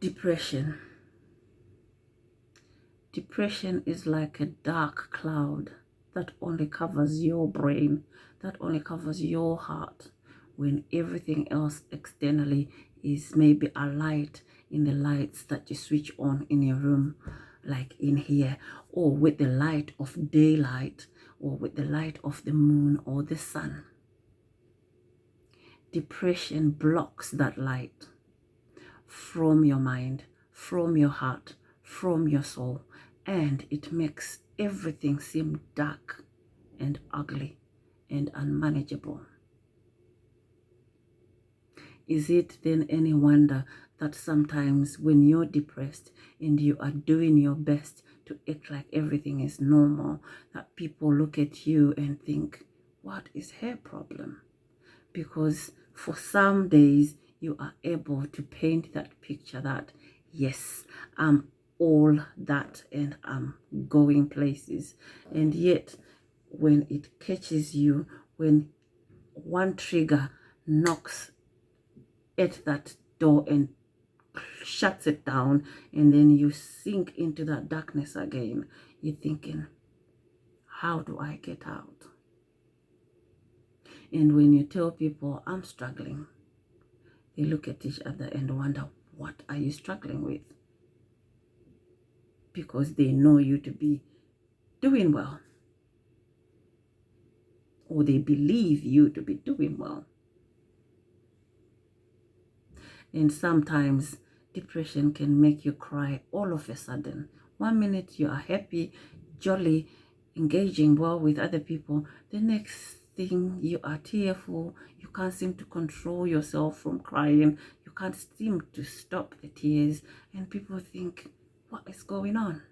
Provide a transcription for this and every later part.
Depression. Depression is like a dark cloud that only covers your brain, that only covers your heart, when everything else externally is maybe a light in the lights that you switch on in your room, like in here, or with the light of daylight, or with the light of the moon or the sun. Depression blocks that light from your mind, from your heart, from your soul, and it makes everything seem dark and ugly and unmanageable. Is it then any wonder that sometimes when you're depressed and you are doing your best to act like everything is normal, that people look at you and think, what is her problem? Because for some days you are able to paint that picture that, yes, I'm all that and I'm going places. And yet when it catches you, when one trigger knocks at that door and shuts it down, and then you sink into that darkness again, you're thinking, how do I get out? And when you tell people, I'm struggling, they look at each other and wonder, what are you struggling with? Because they know you to be doing well, or they believe you to be doing well. And sometimes depression can make you cry all of a sudden. 1 minute you are happy, jolly, engaging well with other people. The next thing you are tearful. You can't seem to control yourself from crying. You can't seem to stop the tears. And people think, what is going on?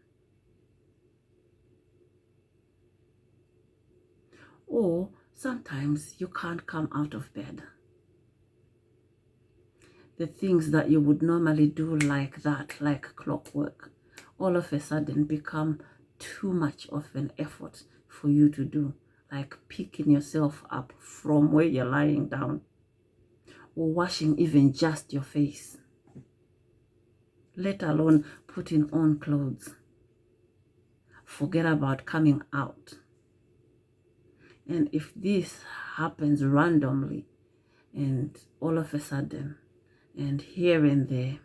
Or sometimes you can't come out of bed. The things that you would normally do like that, like clockwork, all of a sudden become too much of an effort for you to do, like picking yourself up from where you're lying down, or washing even just your face, let alone putting on clothes. Forget about coming out. And if this happens randomly and all of a sudden and here and there,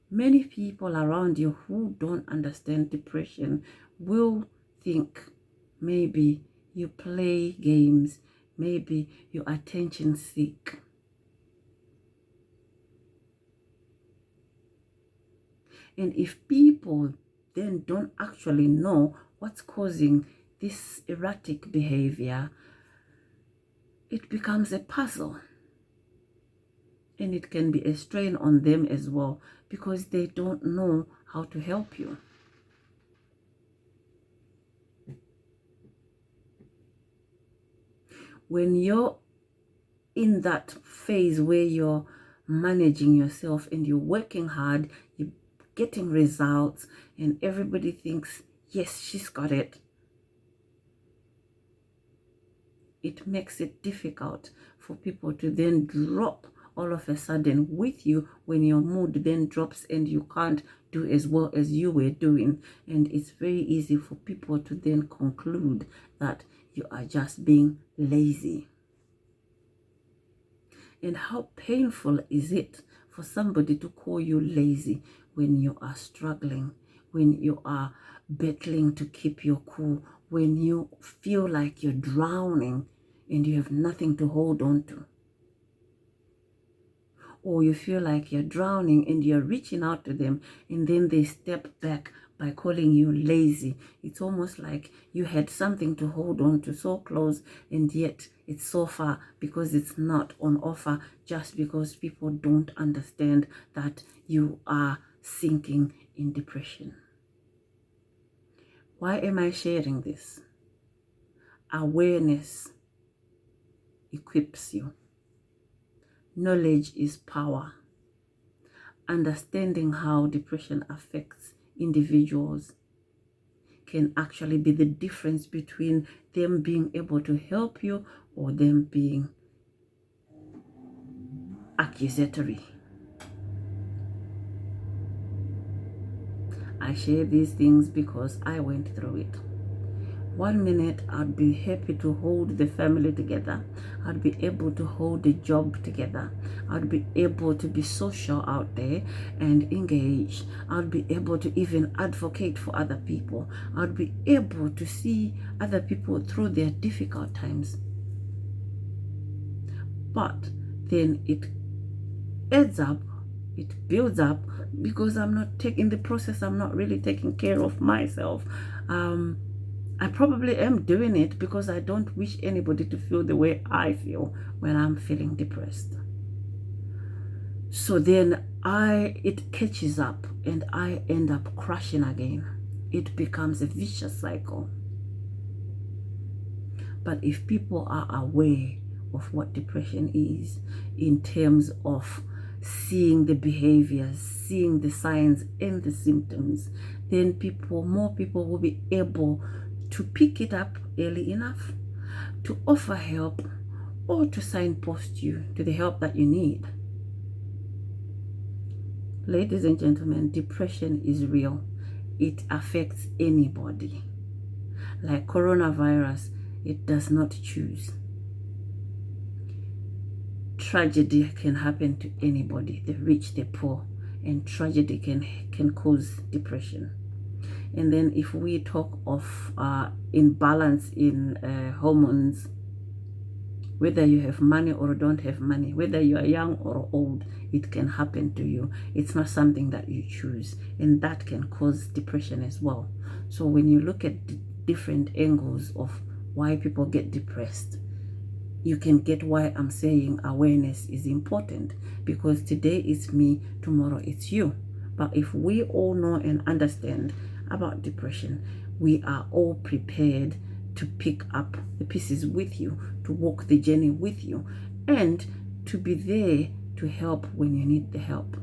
many people around you who don't understand depression will think maybe you play games, maybe you attention seek. And if people then don't actually know what's causing this erratic behavior, it becomes a puzzle. And it can be a strain on them as well, because they don't know how to help you. When you're in that phase where you're managing yourself and you're working hard, you're getting results, and everybody thinks, yes, she's got it, it makes it difficult for people to then drop all of a sudden with you when your mood then drops and you can't do as well as you were doing. And it's very easy for people to then conclude that you are just being lazy. And how painful is it for somebody to call you lazy when you are struggling, when you are battling to keep your cool, when you feel like you're drowning and you have nothing to hold on to? Or you feel like you're drowning and you're reaching out to them, and then they step back by calling you lazy. It's almost like you had something to hold on to so close, and yet it's so far because it's not on offer, just because people don't understand that you are sinking in depression. Why am I sharing this? Awareness equips you. Knowledge is power. Understanding how depression affects individuals can actually be the difference between them being able to help you or them being accusatory. I share these things because I went through it. One minute I'd be happy to hold the family together. I'd be able to hold the job together. I'd be able to be social out there and engage. I'd be able to even advocate for other people. I'd be able to see other people through their difficult times. But then it adds up, it builds up, because I'm not taking the process, I'm not really taking care of myself. I probably am doing it because I don't wish anybody to feel the way I feel when I'm feeling depressed. So then it catches up and I end up crashing again. It becomes a vicious cycle. But if people are aware of what depression is in terms of seeing the behaviors, seeing the signs and the symptoms, then more people will be able to pick it up early enough, to offer help, or to signpost you to the help that you need. Ladies and gentlemen, depression is real. It affects anybody. Like coronavirus, it does not choose. Tragedy can happen to anybody, the rich, the poor, and tragedy can cause depression. And then if we talk of imbalance in hormones, whether you have money or don't have money, whether you are young or old, it can happen to you. It's not something that you choose, and that can cause depression as well. So when you look at different angles of why people get depressed, you can get why I'm saying awareness is important, because today it's me, tomorrow it's you. But if we all know and understand about depression, we are all prepared to pick up the pieces with you, to walk the journey with you, and to be there to help when you need the help.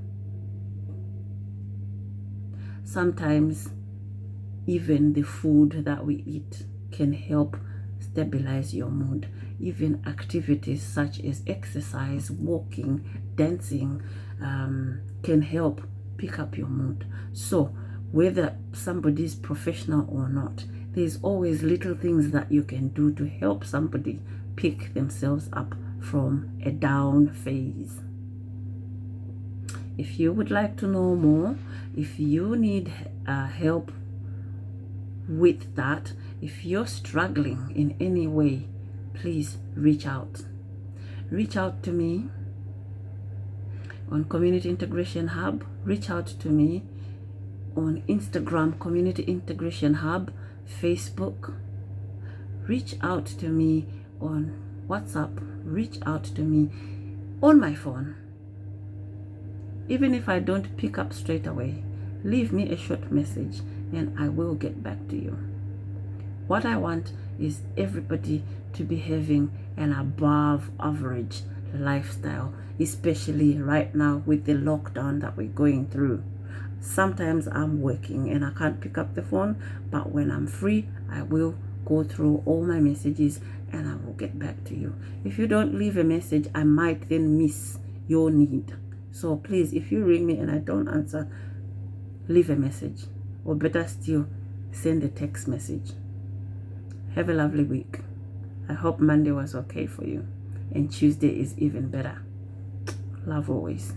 Sometimes even the food that we eat can help stabilize your mood. Even activities such as exercise, walking, dancing can help pick up your mood. So whether somebody is professional or not, there's always little things that you can do to help somebody pick themselves up from a down phase. If you would like to know more, if you need help with that, if you're struggling in any way, please reach out. Reach out to me on Community Integration Hub. Reach out to me on Instagram, Community Integration Hub, Facebook. Reach out to me on WhatsApp. Reach out to me on my phone. Even if I don't pick up straight away, leave me a short message and I will get back to you. What I want is everybody to be having an above average lifestyle, especially right now with the lockdown that we're going through. Sometimes I'm working and I can't pick up the phone, but when I'm free, I will go through all my messages and I will get back to you. If you don't leave a message, I might then miss your need. So please, if you ring me and I don't answer, leave a message, or better still, send a text message. Have a lovely week. I hope Monday was okay for you and Tuesday is even better. Love always.